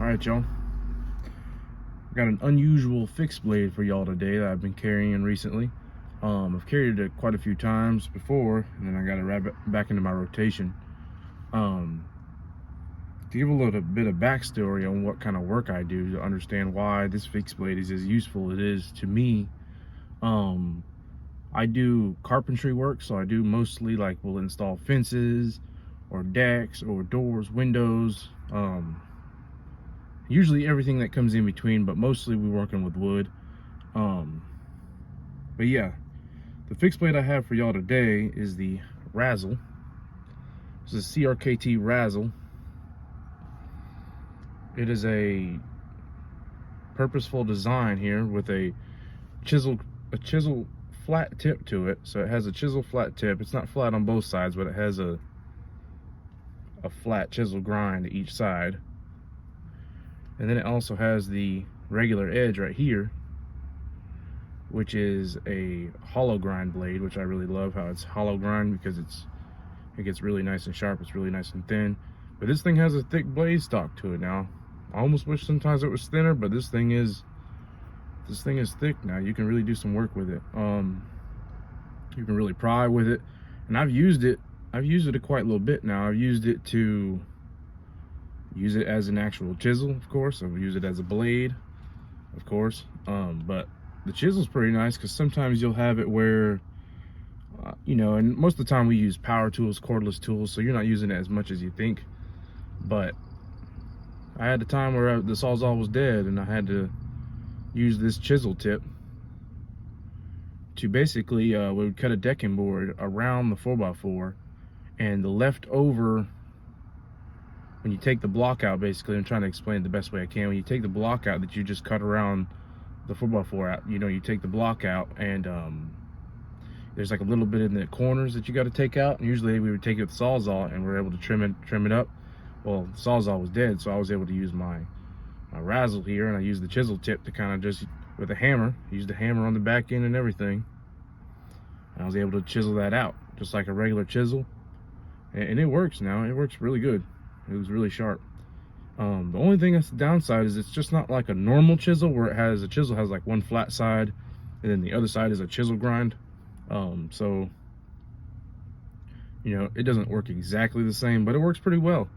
Alright, y'all. Got an unusual fixed blade for y'all today that I've been carrying recently. I've carried it quite a few times before, and then I got it back into my rotation. To give a little bit of backstory on what kind of work I do to understand why this fixed blade is as useful it is to me. I do carpentry work, so I do mostly like we'll install fences or decks or doors, windows, usually everything that comes in between, but mostly we're working with wood. But yeah, the fixed blade I have for y'all today is the Razzle. This is CRKT Razzle. It is a purposeful design here with a chisel flat tip to it. So it has a chisel flat tip. It's not flat on both sides, but it has a flat chisel grind to each side. And then it also has the regular edge right here, which is a hollow grind blade, which I really love how it's hollow grind because it gets really nice and sharp. It's really nice and thin. But this thing has a thick blade stock to it now. I almost wish sometimes it was thinner, but this thing is thick now. You can really do some work with it. You can really pry with it. And I've used it a quite a little bit now. I've used it to use it as an actual chisel, of course. I've used it as a blade, of course. But the chisel's pretty nice because sometimes you'll have it where, you know, and most of the time we use power tools, cordless tools, so you're not using it as much as you think. But I had a time where the Sawzall was dead and I had to use this chisel tip to basically, we would cut a decking board around the 4x4, and the leftover, when you take the block out, basically, I'm trying to explain it the best way I can. When you take the block out that you just cut around the 4x4 out, you know, you take the block out, and there's like a little bit in the corners that you got to take out. And usually we would take it with the Sawzall and we're able to trim it up. Well, the Sawzall was dead, so I was able to use my Razzle here, and I used the chisel tip to kind of just, with a hammer, used the hammer on the back end and everything. And I was able to chisel that out, just like a regular chisel. And it works now. It works really good. It was really sharp. The only thing that's the downside is it's just not like a normal chisel where a chisel has like one flat side and then the other side is a chisel grind. So, you know, it doesn't work exactly the same, but it works pretty well.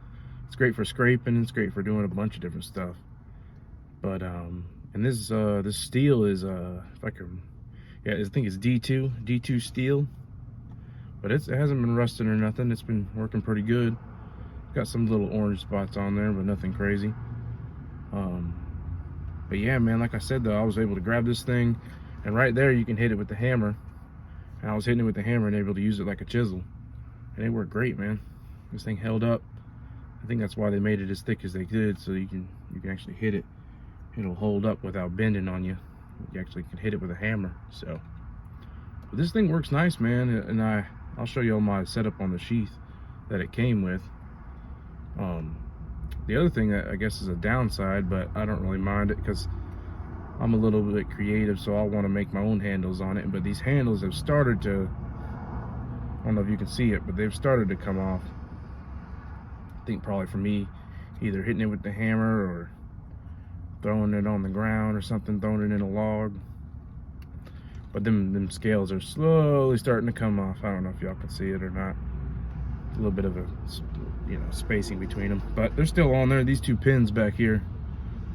It's great for scraping, it's great for doing a bunch of different stuff. But and this steel is if I can, yeah, I think it's D2 steel. But it hasn't been rusted or nothing. It's been working pretty good. Got some little orange spots on there, but nothing crazy. But yeah, man, like I said though, I was able to grab this thing, and right there you can hit it with the hammer. And I was hitting it with the hammer and able to use it like a chisel, and it worked great, man. This thing held up. I think that's why they made it as thick as they did, so you can actually hit it. It'll hold up without bending on you. You actually can hit it with a hammer. So, but this thing works nice, man. And I'll show you all my setup on the sheath that it came with. The other thing that I guess is a downside, but I don't really mind it because I'm a little bit creative, so I want to make my own handles on it. But these handles have started to, I don't know if you can see it, but they've started to come off. I think probably for me, either hitting it with the hammer or throwing it on the ground or something, throwing it in a log. But them scales are slowly starting to come off. I don't know if y'all can see it or not. A little bit of a, you know, spacing between them, but they're still on there. These two pins back here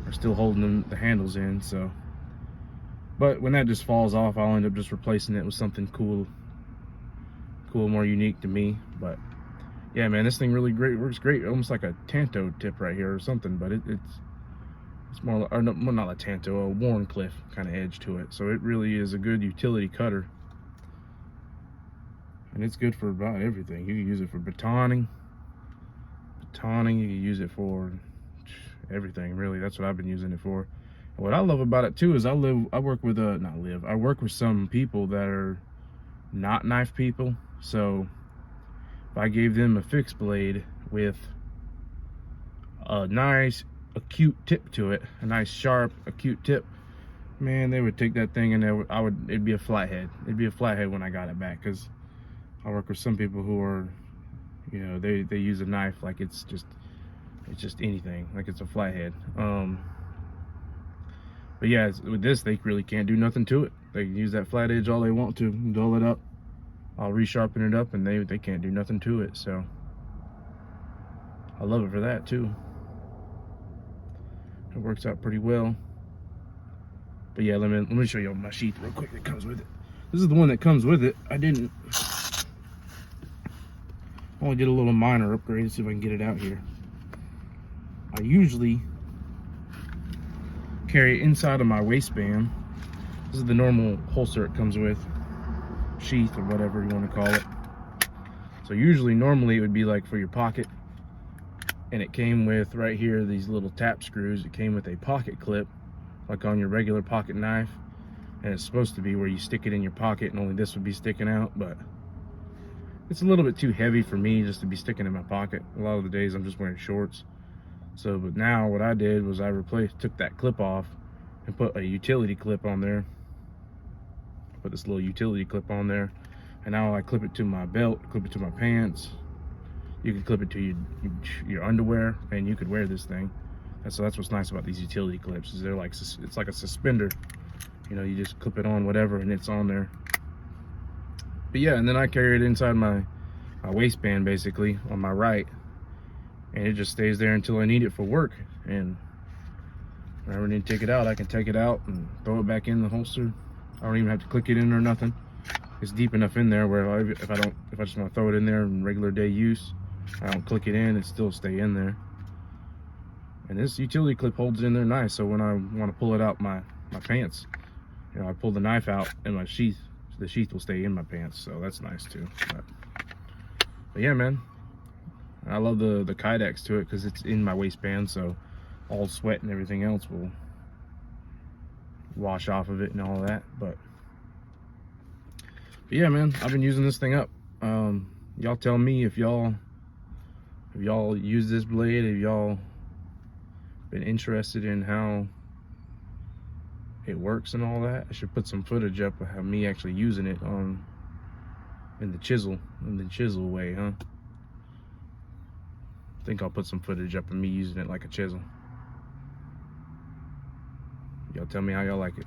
are still holding the handles in. So, but when that just falls off, I'll end up just replacing it with something cool, more unique to me. But yeah, man, this thing really works great. Almost like a Tanto tip right here or something, but it's more, or no, not a Tanto, a Wharncliffe kind of edge to it. So it really is a good utility cutter. And it's good for about everything. You can use it for batoning. You can use it for everything, really. That's what I've been using it for. And what I love about it too is I work with some people that are not knife people. So if I gave them a fixed blade with a nice acute tip to it, a nice sharp acute tip, man, they would take that thing and it'd be a flathead. It'd be a flathead when I got it back, because I work with some people who are, you know, they use a knife like it's just It's just anything, like it's a flathead. But yeah, with this, they really can't do nothing to it. They can use that flat edge all they want to, dull it up. I'll resharpen it up, and they can't do nothing to it. So I love it for that too. It works out pretty well. But yeah, let me show you my sheath real quick that comes with it. This is the one that comes with it. I only did a little minor upgrade. Let's see if I can get it out here. I usually carry it inside of my waistband. This is the normal holster it comes with, sheath or whatever you want to call it. So normally it would be like for your pocket, and it came with right here these little tap screws. It came with a pocket clip, like on your regular pocket knife, and it's supposed to be where you stick it in your pocket and only this would be sticking out, but it's a little bit too heavy for me just to be sticking in my pocket. A lot of the days I'm just wearing shorts. So, but now what I did was I took that clip off and put a utility clip on there. Put this little utility clip on there, and now I clip it to my belt, clip it to my pants. You can clip it to your underwear, and you could wear this thing. And so that's what's nice about these utility clips, is it's like a suspender. You know, you just clip it on whatever, and it's on there. But yeah, and then I carry it inside my waistband, basically on my right. And it just stays there until I need it for work. And whenever I need to take it out, I can take it out and throw it back in the holster. I don't even have to click it in or nothing. It's deep enough in there where if I just want to throw it in there in regular day use, I don't click it in, it still stay in there. And this utility clip holds it in there nice, so when I want to pull it out my pants, you know, I pull the knife out and my sheath, the sheath will stay in my pants, so that's nice too. But yeah, man, I love the Kydex to it because it's in my waistband, so all sweat and everything else will wash off of it and all that. But yeah, man, I've been using this thing up. Y'all tell me if y'all use this blade, if y'all been interested in how it works and all that. I should put some footage up of how me actually using it in the chisel way, huh? I think I'll put some footage up of me using it like a chisel. Y'all tell me how y'all like it.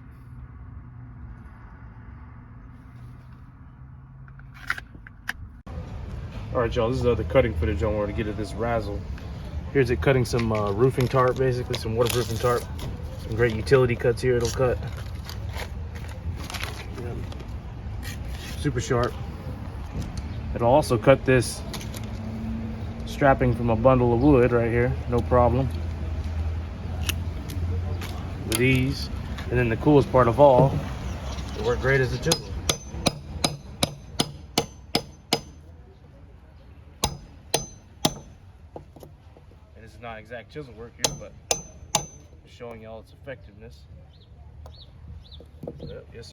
Alright, y'all, this is the other cutting footage I wanted to get at this Razzle. Here's it cutting some roofing tarp, basically, some waterproofing tarp. Some great utility cuts here it'll cut. Yeah. Super sharp. It'll also cut this strapping from a bundle of wood right here, no problem. With ease. And then the coolest part of all, it worked great as a chisel. And this is not exact chisel work here, but showing y'all its effectiveness. Yes.